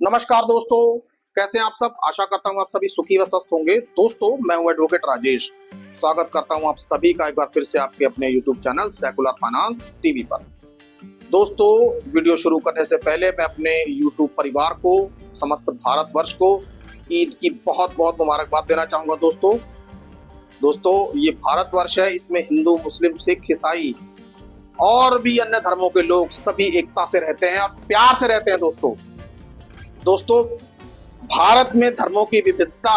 नमस्कार दोस्तों, कैसे हैं आप सब। आशा करता हूं आप सभी सुखी व स्वस्थ होंगे। दोस्तों, मैं हूं एडवोकेट राजेश। स्वागत करता हूं आप सभी का एक बार फिर से आपके अपने YouTube channel secular finance TV पर। दोस्तों, वीडियो शुरू करने से पहले मैं अपने यूट्यूब परिवार को, समस्त भारतवर्ष को ईद की बहुत बहुत मुबारकबाद देना चाहूंगा। दोस्तों, ये भारतवर्ष है, इसमें हिंदू, मुस्लिम, सिख, ईसाई और भी अन्य धर्मों के लोग सभी एकता से रहते हैं और प्यार से रहते हैं। दोस्तों, भारत में धर्मों की विविधता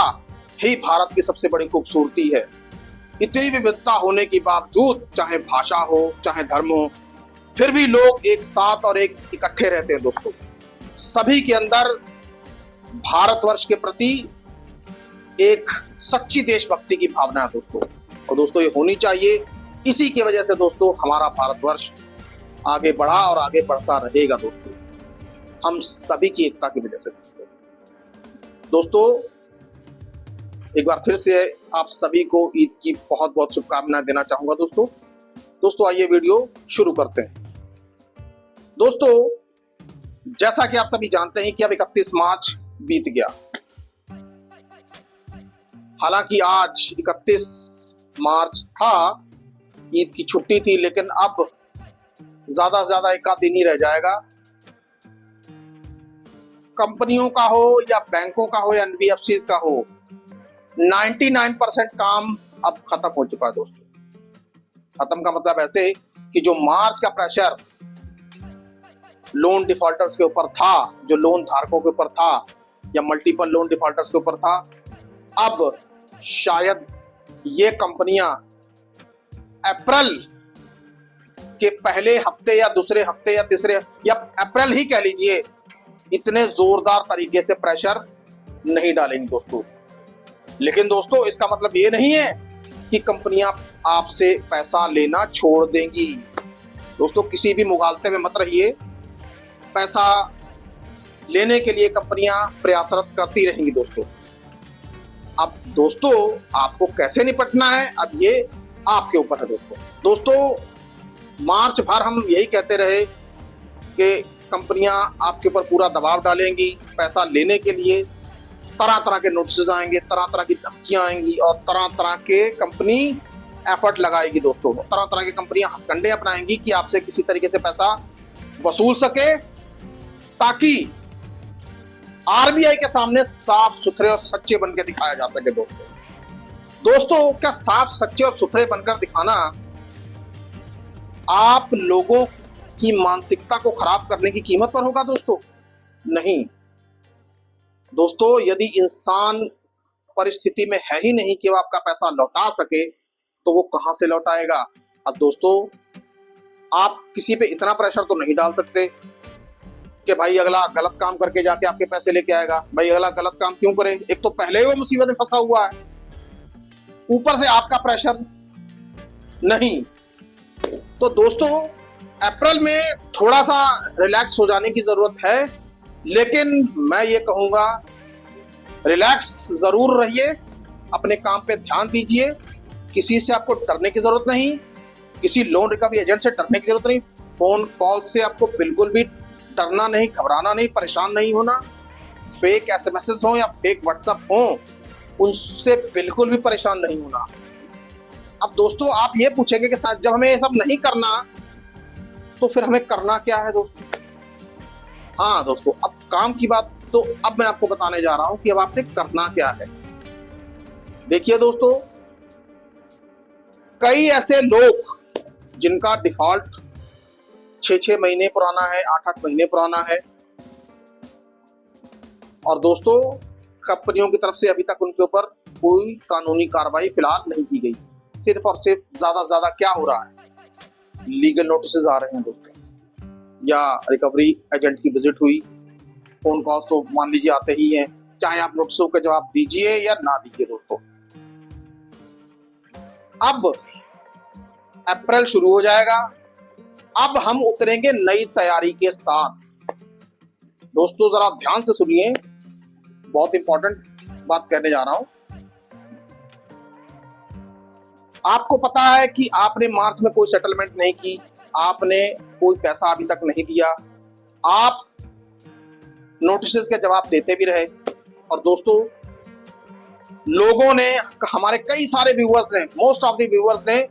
ही भारत की सबसे बड़ी खूबसूरती है। इतनी विविधता होने के बावजूद, चाहे भाषा हो, चाहे धर्म हो, फिर भी लोग एक साथ और एक इकट्ठे रहते हैं। दोस्तों, सभी के अंदर भारतवर्ष के प्रति एक सच्ची देशभक्ति की भावना है और दोस्तों ये होनी चाहिए। इसी की वजह से दोस्तों हमारा भारतवर्ष आगे बढ़ा और आगे बढ़ता रहेगा। हम सभी की एकता की वजह से। दोस्तों, एक बार फिर से आप सभी को ईद की बहुत बहुत शुभकामनाएं देना चाहूंगा। दोस्तों आइए वीडियो शुरू करते हैं। दोस्तों, जैसा कि आप सभी जानते हैं कि अब 31 मार्च बीत गया। हालांकि आज 31 मार्च था, ईद की छुट्टी थी, लेकिन अब ज्यादा से ज्यादा एक आध दिन ही रह जाएगा। कंपनियों का हो या बैंकों का हो या एनबीएफसी का हो, 99% काम अब खत्म हो चुका है। दोस्तों, खत्म का मतलब ऐसे कि जो मार्च का प्रेशर लोन डिफॉल्टर्स के ऊपर था, जो लोन धारकों के ऊपर था या मल्टीपल लोन डिफॉल्टर्स के ऊपर था, अब शायद ये कंपनियां अप्रैल के पहले हफ्ते या दूसरे हफ्ते या तीसरे या अप्रैल ही कह लीजिए, इतने जोरदार तरीके से प्रेशर नहीं डालेंगी। दोस्तों, लेकिन दोस्तों इसका मतलब ये नहीं है कि कंपनियां आपसे पैसा लेना छोड़ देंगी। दोस्तों, किसी भी मुगालते में मत रहिए। पैसा लेने के लिए कंपनियां प्रयासरत करती रहेंगी। अब दोस्तों आपको कैसे निपटना है, अब ये आपके ऊपर है। दोस्तों, मार्च भर हम यही कहते रहे कि कंपनियां आपके ऊपर पूरा दबाव डालेंगी पैसा लेने के लिए। तरह तरह के नोटिस आएंगे, तरह तरह की धमकियां आएंगी और तरह तरह के कंपनी एफर्ट लगाएगी। दोस्तों, तरह तरह की कंपनियां हथकंडे अपनाएंगी कि आपसे किसी तरीके से पैसा वसूल सके, ताकि आरबीआई के सामने साफ सुथरे और सच्चे बनकर दिखाया जा सके। दोस्तों, क्या साफ सच्चे और सुथरे बनकर दिखाना आप लोगों की मानसिकता को खराब करने की कीमत पर होगा? दोस्तों, नहीं। दोस्तों, यदि इंसान परिस्थिति में है ही नहीं कि वो आपका पैसा लौटा सके, तो वो कहां से लौटाएगा? अब दोस्तों, आप किसी पे इतना प्रेशर तो नहीं डाल सकते कि भाई अगला गलत काम करके जाके आपके पैसे लेके आएगा। भाई अगला गलत काम क्यों करे? एक तो पहले ही वो मुसीबत में फंसा हुआ है, ऊपर से आपका प्रेशर नहीं। तो दोस्तों, अप्रैल में थोड़ा सा रिलैक्स हो जाने की जरूरत है, लेकिन मैं ये कहूंगा रिलैक्स जरूर रहिए, अपने काम पे ध्यान दीजिए। किसी से आपको डरने की जरूरत नहीं, किसी लोन रिकवरी एजेंट से डरने की जरूरत नहीं, फोन कॉल से आपको बिल्कुल भी डरना नहीं, घबराना नहीं, परेशान नहीं होना। फेक एसएमएस हो या फेक व्हाट्सएप हो, उनसे बिल्कुल भी परेशान नहीं होना। अब दोस्तों आप ये पूछेंगे कि जब हमें ये सब नहीं करना तो फिर हमें करना क्या है? दोस्तों, हाँ दोस्तों, अब काम की बात तो अब मैं आपको बताने जा रहा हूं कि अब आपने करना क्या है। देखिए दोस्तों, कई ऐसे लोग जिनका डिफॉल्ट 6-6 महीने पुराना है, 8-8 महीने पुराना है, और दोस्तों कंपनियों की तरफ से अभी तक उनके ऊपर कोई कानूनी कार्रवाई फिलहाल नहीं की गई। सिर्फ और सिर्फ ज्यादा से ज्यादा क्या हो रहा है, लीगल नोटिस आ रहे हैं दोस्तों, या रिकवरी एजेंट की विजिट हुई। फोन कॉल्स तो मान लीजिए आते ही हैं, चाहे आप नोटिसों के जवाब दीजिए या ना दीजिए। दोस्तों, अब अप्रैल शुरू हो जाएगा, अब हम उतरेंगे नई तैयारी के साथ। दोस्तों जरा ध्यान से सुनिए, बहुत इंपॉर्टेंट बात कहने जा रहा हूं। आपको पता है कि आपने मार्च में कोई सेटलमेंट नहीं की, आपने कोई पैसा अभी तक नहीं दिया, आप नोटिस के जवाब देते भी रहे। और दोस्तों, लोगों ने, हमारे कई सारे व्यूअर्स ने, मोस्ट ऑफ द व्यूअर्स ने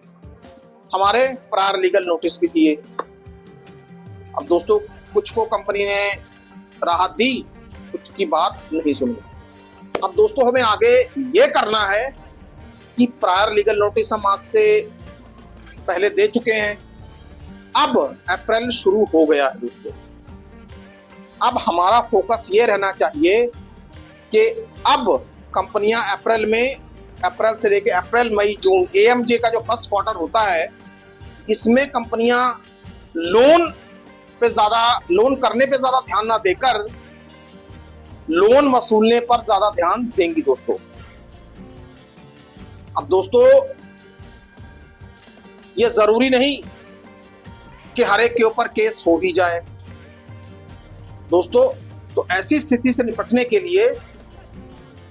हमारे प्रायर लीगल नोटिस भी दिए। अब दोस्तों, कुछ को कंपनी ने राहत दी, कुछ की बात नहीं सुनी। अब दोस्तों, हमें आगे ये करना है कि प्रायर लीगल नोटिस हम आज से पहले दे चुके हैं। अब अप्रैल शुरू हो गया है दोस्तों। अब हमारा फोकस ये रहना चाहिए कि अब कंपनियां अप्रैल से लेके अप्रैल, मई, जून, AMJ का जो फर्स्ट क्वार्टर होता है, इसमें कंपनियां लोन करने पे ज्यादा ध्यान ना देकर लोन वसूलने पर ज्यादा ध्यान देंगी दोस्तों। अब दोस्तों, ये जरूरी नहीं कि हर एक के ऊपर केस हो ही जाए दोस्तों। तो ऐसी स्थिति से निपटने के लिए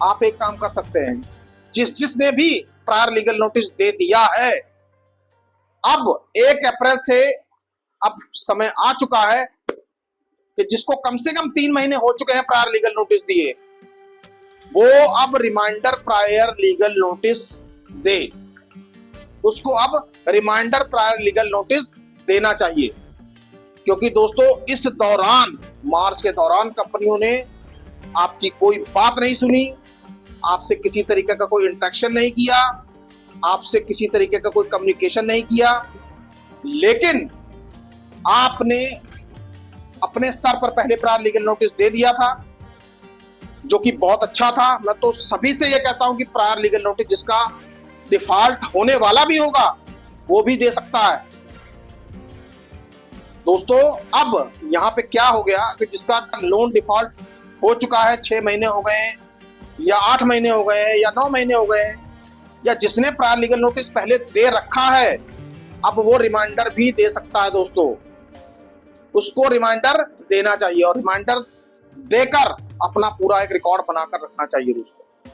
आप एक काम कर सकते हैं। जिसने भी प्रायर लीगल नोटिस दे दिया है, अब 1 अप्रैल से अब समय आ चुका है कि जिसको कम से कम 3 महीने हो चुके हैं प्रायर लीगल नोटिस दिए, वो अब रिमाइंडर प्रायर लीगल नोटिस दे। उसको अब रिमाइंडर प्रायर लीगल नोटिस देना चाहिए। क्योंकि दोस्तों, इस दौरान, मार्च के दौरान, कंपनियों ने आपकी कोई बात नहीं सुनी, आपसे किसी तरीके का कोई इंटरेक्शन नहीं किया, आपसे किसी तरीके का कोई कम्युनिकेशन नहीं किया। लेकिन आपने अपने स्तर पर पहले प्रायर लीगल नोटिस दे दिया था, जो कि बहुत अच्छा था। मैं तो सभी से यह कहता हूं कि प्रायर लीगल नोटिस जिसका डिफॉल्ट होने वाला भी होगा, वो भी दे सकता है दोस्तों। अब यहां पे क्या हो गया कि जिसका लोन डिफॉल्ट हो चुका है, 6 महीने हो गए हैं या 8 महीने हो गए हैं या 9 महीने हो गए हैं, या जिसने प्रायर लीगल नोटिस पहले दे रखा है, अब वो रिमाइंडर भी दे सकता है दोस्तों। उसको रिमाइंडर देना चाहिए और रिमाइंडर देकर अपना पूरा एक रिकॉर्ड बनाकर रखना चाहिए दोस्तों।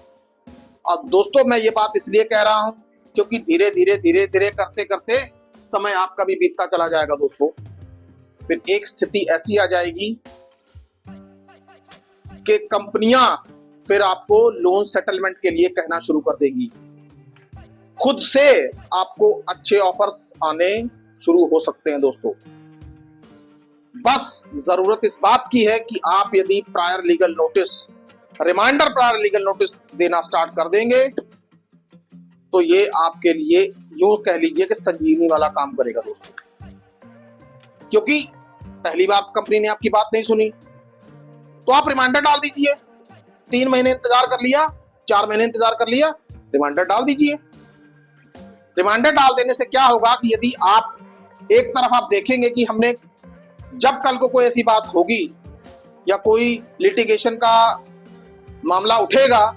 और दोस्तों, मैं ये बात इसलिए कह रहा हूं क्योंकि धीरे धीरे करते करते समय आपका भी बीतता चला जाएगा दोस्तों। फिर एक स्थिति ऐसी आ जाएगी कि कंपनियां फिर आपको लोन सेटलमेंट के लिए कहना शुरू कर देगी। खुद से आपको अच्छे ऑफर्स आने शुरू हो सकते हैं दोस्तों। बस जरूरत इस बात की है कि आप यदि prior legal notice, reminder prior legal notice देना स्टार्ट कर देंगे, तो ये आपके लिए यूं कह लीजिए कि संजीवनी वाला काम करेगा दोस्तों। क्योंकि पहली बार कंपनी ने आपकी बात नहीं सुनी, तो आप रिमाइंडर डाल दीजिए। 3 महीने इंतजार कर लिया, 4 महीने इंतजार कर लिया, रिमाइंडर डाल दीजिए। रिमाइंडर डाल देने से क्या होगा कि यदि आप एक तरफ आप देखेंगे कि हमने, जब कल को कोई ऐसी बात होगी या कोई लिटिगेशन का मामला उठेगा,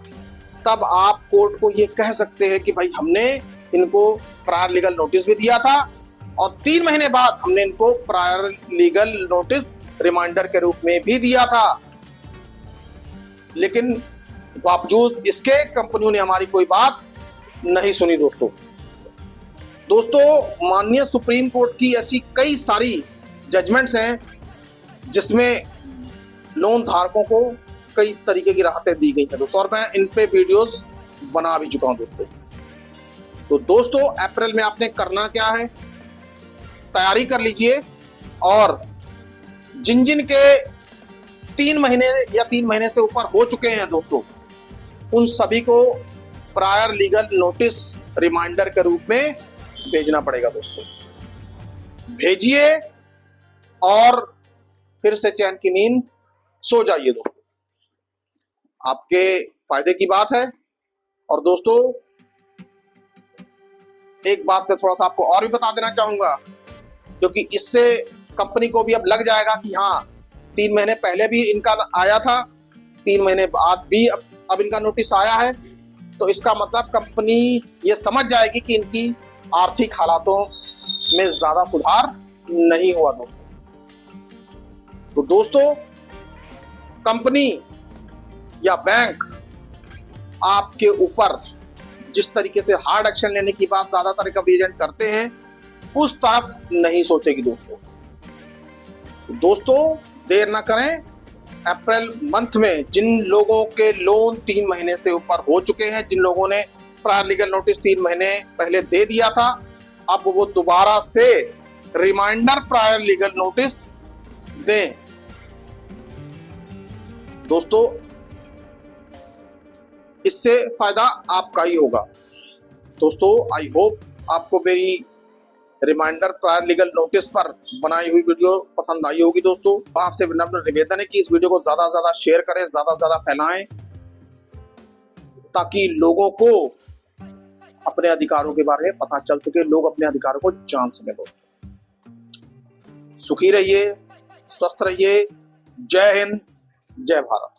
तब आप कोर्ट को ये कह सकते हैं कि भाई हमने इनको प्रायर लीगल नोटिस भी दिया था और 3 महीने बाद हमने इनको प्रायर लीगल नोटिस रिमाइंडर के रूप में भी दिया था, लेकिन बावजूद इसके कंपनियों ने हमारी कोई बात नहीं सुनी दोस्तों। माननीय सुप्रीम कोर्ट की ऐसी कई सारी जजमेंट्स हैं जिसमें लोन धारकों को कई तरीके की राहतें दी गई हैं दोस्तों, और मैं इन पे वीडियोस बना भी चुका हूं दोस्तों। तो दोस्तों, अप्रैल में आपने करना क्या है, तैयारी कर लीजिए। और जिन के 3 महीने या 3 महीने से ऊपर हो चुके हैं दोस्तों, उन सभी को प्रायर लीगल नोटिस रिमाइंडर के रूप में भेजना पड़ेगा दोस्तों। भेजिए और फिर से चैन की नींद सो जाइए दोस्तों, आपके फायदे की बात है। और दोस्तों, एक बात मैं थोड़ा सा आपको और भी बता देना चाहूंगा, क्योंकि इससे कंपनी को भी अब लग जाएगा कि हाँ, 3 महीने पहले भी इनका आया था, 3 महीने बाद भी अब इनका नोटिस आया है, तो इसका मतलब कंपनी ये समझ जाएगी कि इनकी आर्थिक हालातों में ज्यादा सुधार नहीं हुआ दोस्तों। तो दोस्तों, कंपनी या बैंक आपके ऊपर जिस तरीके से हार्ड एक्शन लेने की बात ज्यादातर रिकवरी एजेंट करते हैं, उस तरफ नहीं सोचेगी दोस्तों। देर ना करें अप्रैल मंथ में जिन लोगों के लोन 3 महीने से ऊपर हो चुके हैं, जिन लोगों ने प्रायर लीगल नोटिस 3 महीने पहले दे दिया था, अब वो दोबारा से रिमाइंडर प्रायर लीगल नोटिस दें। दोस्तों, इससे फायदा आपका ही होगा। दोस्तों, आई होप आपको मेरी रिमाइंडर प्रायर लीगल नोटिस पर बनाई हुई वीडियो पसंद आई होगी। दोस्तों, आपसे विनम्र निवेदन है कि इस वीडियो को ज्यादा से ज्यादा शेयर करें, ज्यादा से ज्यादा फैलाएं, ताकि लोगों को अपने अधिकारों के बारे में पता चल सके, लोग अपने अधिकारों को जान सके। दोस्तों, सुखी रहिए, स्वस्थ रहिए। जय हिंद, जय भारत।